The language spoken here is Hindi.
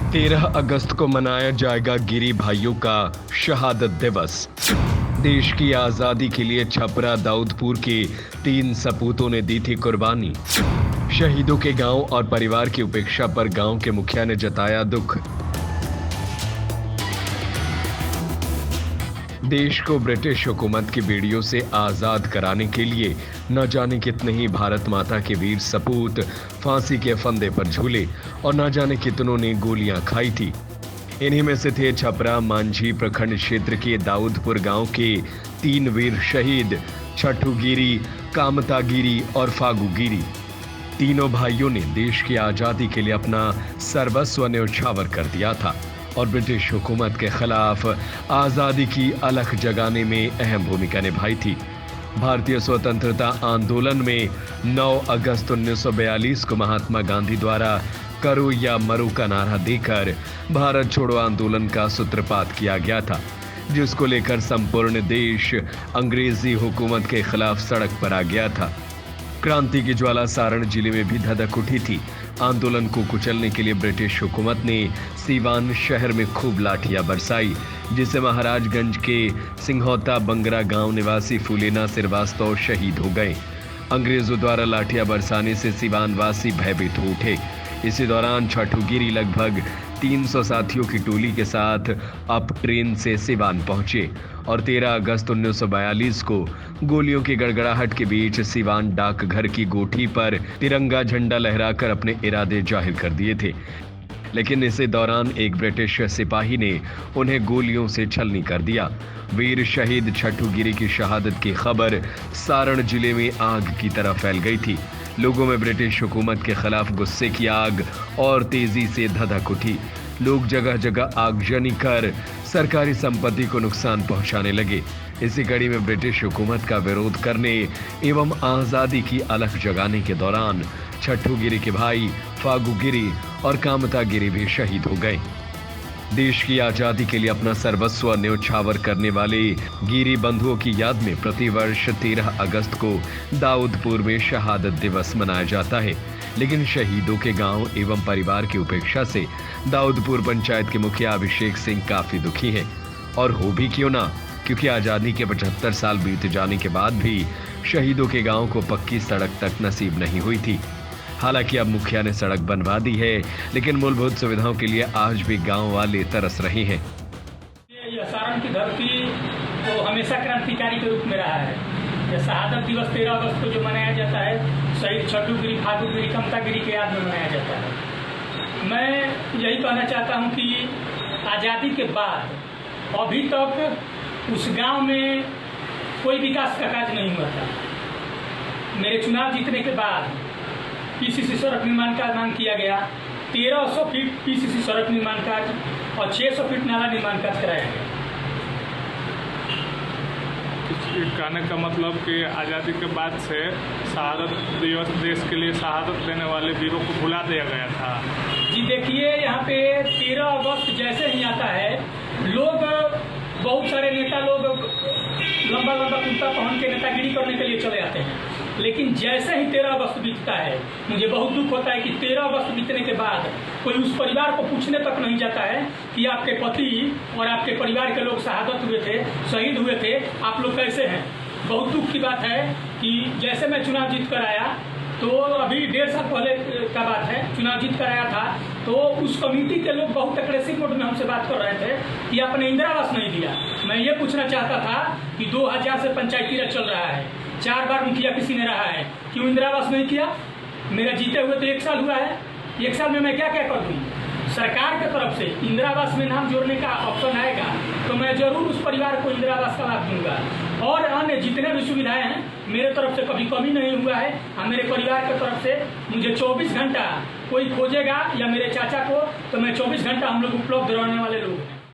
13 अगस्त को मनाया जाएगा गिरी भाइयों का शहादत दिवस। देश की आजादी के लिए छपरा दाऊदपुर के 3 सपूतों ने दी थी कुर्बानी। शहीदों के गांव और परिवार की उपेक्षा पर गांव के मुखिया ने जताया दुख। देश को ब्रिटिश हुकूमत की बेड़ियों से आजाद कराने के लिए न जाने कितने ही भारत माता के वीर सपूत फांसी के फंदे पर झूले और न जाने कितनों ने गोलियां खाई थी। इन्हीं में से थे छपरा मांझी प्रखंड क्षेत्र के दाऊदपुर गांव के 3 वीर शहीद छठू गिरी, कामता गिरी और फागू गिरी। तीनों भाइयों ने देश की आजादी के लिए अपना सर्वस्व न्यौछावर कर दिया था और ब्रिटिश हुकूमत के खिलाफ आजादी की अलख जगाने में अहम भूमिका निभाई थी। भारतीय स्वतंत्रता आंदोलन में 9 अगस्त 1942 को महात्मा गांधी द्वारा करो या मरो का नारा देकर भारत छोड़ो आंदोलन का सूत्रपात किया गया था, जिसको लेकर संपूर्ण देश अंग्रेजी हुकूमत के खिलाफ सड़क पर आ गया था। क्रांति की ज्वाला सारण जिले में भी धधक उठी थी। आंदोलन को कुचलने के लिए ब्रिटिश हुकूमत ने सीवान शहर में खूब लाठियां बरसाई, जिससे महाराजगंज के सिंघौता बंगरा गांव निवासी फूलेना श्रीवास्तव शहीद हो गए। अंग्रेजों द्वारा लाठियां बरसाने से सीवान वासी भयभीत हो उठे। इसी दौरान छठू गिरी लगभग 300 साथियों की टोली के साथ अप ट्रेन से सिवान पहुंचे और 13 अगस्त 1942 को गोलियों की गड़गड़ाहट के बीच सिवान डाकघर की गोठी पर तिरंगा झंडा लहराकर अपने इरादे जाहिर कर दिए थे। लेकिन इसी दौरान एक ब्रिटिश सिपाही ने उन्हें गोलियों से छलनी कर दिया। वीर शहीद छठू गिरी की शहादत की खबर सारण जिले में आग की तरह फैल गई थी। लोगों में ब्रिटिश हुकूमत के खिलाफ गुस्से की आग और तेजी से धधक उठी। लोग जगह जगह आगजनी कर सरकारी संपत्ति को नुकसान पहुंचाने लगे। इसी कड़ी में ब्रिटिश हुकूमत का विरोध करने एवं आजादी की अलख जगाने के दौरान छठू गिरी के भाई फागू गिरी और कामता गिरी भी शहीद हो गए। देश की आजादी के लिए अपना सर्वस्व न्यौछावर करने वाले गिरी बंधुओं की याद में प्रतिवर्ष 13 अगस्त को दाऊदपुर में शहादत दिवस मनाया जाता है। लेकिन शहीदों के गांव एवं परिवार की उपेक्षा से दाऊदपुर पंचायत के मुखिया अभिषेक सिंह काफी दुखी हैं। और हो भी क्यों ना, क्योंकि आजादी के 75 साल बीत जाने के बाद भी शहीदों के गांव को पक्की सड़क तक नसीब नहीं हुई थी। हालांकि अब मुखिया ने सड़क बनवा दी है, लेकिन मूलभूत सुविधाओं के लिए आज भी गांव वाले तरस रहे हैं। यह सारण की धरती तो हमेशा क्रांतिकारी के रूप में रहा है। यह शहादत दिवस 13 अगस्त को जो मनाया जाता है, शहीद छठू गिरी, फागू गिरी, कामता गिरी के याद में मनाया जाता है। मैं यही कहना चाहता हूं कि आज़ादी के बाद अभी तक उस गांव में कोई विकास का कार्य नहीं हुआ था। मेरे चुनाव जीतने के बाद पीसीसी सड़क निर्माण का मांग किया गया। 1300 फीट पीसीसी सड़क निर्माण कार्य और 600 फीट नाला निर्माण कार्य कराया गया। कहने का मतलब कि आज़ादी के बाद से शहादत दिवस देश के लिए शहादत देने वाले वीरों को भुला दिया गया था। जी देखिए, यहाँ पे 13 अगस्त जैसे ही आता है, लोग बहुत सारे नेता लोग लंबा लंबा कुर्ता पहन के नेतागिरी करने के लिए चले आते हैं। लेकिन जैसे ही 13 अगस्त बीतता है, मुझे बहुत दुख होता है कि 13 अगस्त बीतने के बाद कोई उस परिवार को पूछने तक नहीं जाता है कि आपके पति और आपके परिवार के लोग शहादत हुए थे, शहीद हुए थे, आप लोग कैसे हैं। बहुत दुख की बात है कि जैसे मैं चुनाव जीत कर आया, तो अभी 1.5 साल पहले का बात है, चुनाव जीत कर आया था, तो उस कमेटी के लोग बहुत अग्रेसिव मोड में हमसे बात कर रहे थे कि आपने इंदिरा आवास नहीं दिया। मैं ये पूछना चाहता था कि 2000 से पंचायती राज चल रहा है, 4 बार मुखिया किसी ने रहा है, क्यों इंदिरा आवास नहीं किया। मेरा जीते हुए तो 1 साल हुआ है, 1 साल में मैं क्या क्या कर दूँ। सरकार की तरफ से इंदिरा आवास में नाम जोड़ने का ऑप्शन आएगा तो मैं जरूर उस परिवार को इंदिरा आवास का लाभ दूंगा। और अन्य जितने भी सुविधाएं हैं, मेरे तरफ से कभी कमी नहीं हुआ है। मेरे परिवार की तरफ से मुझे 24 घंटा कोई खोजेगा या मेरे चाचा को, तो मैं 24 घंटा हम लोग उपलब्ध रहने वाले लोग हैं।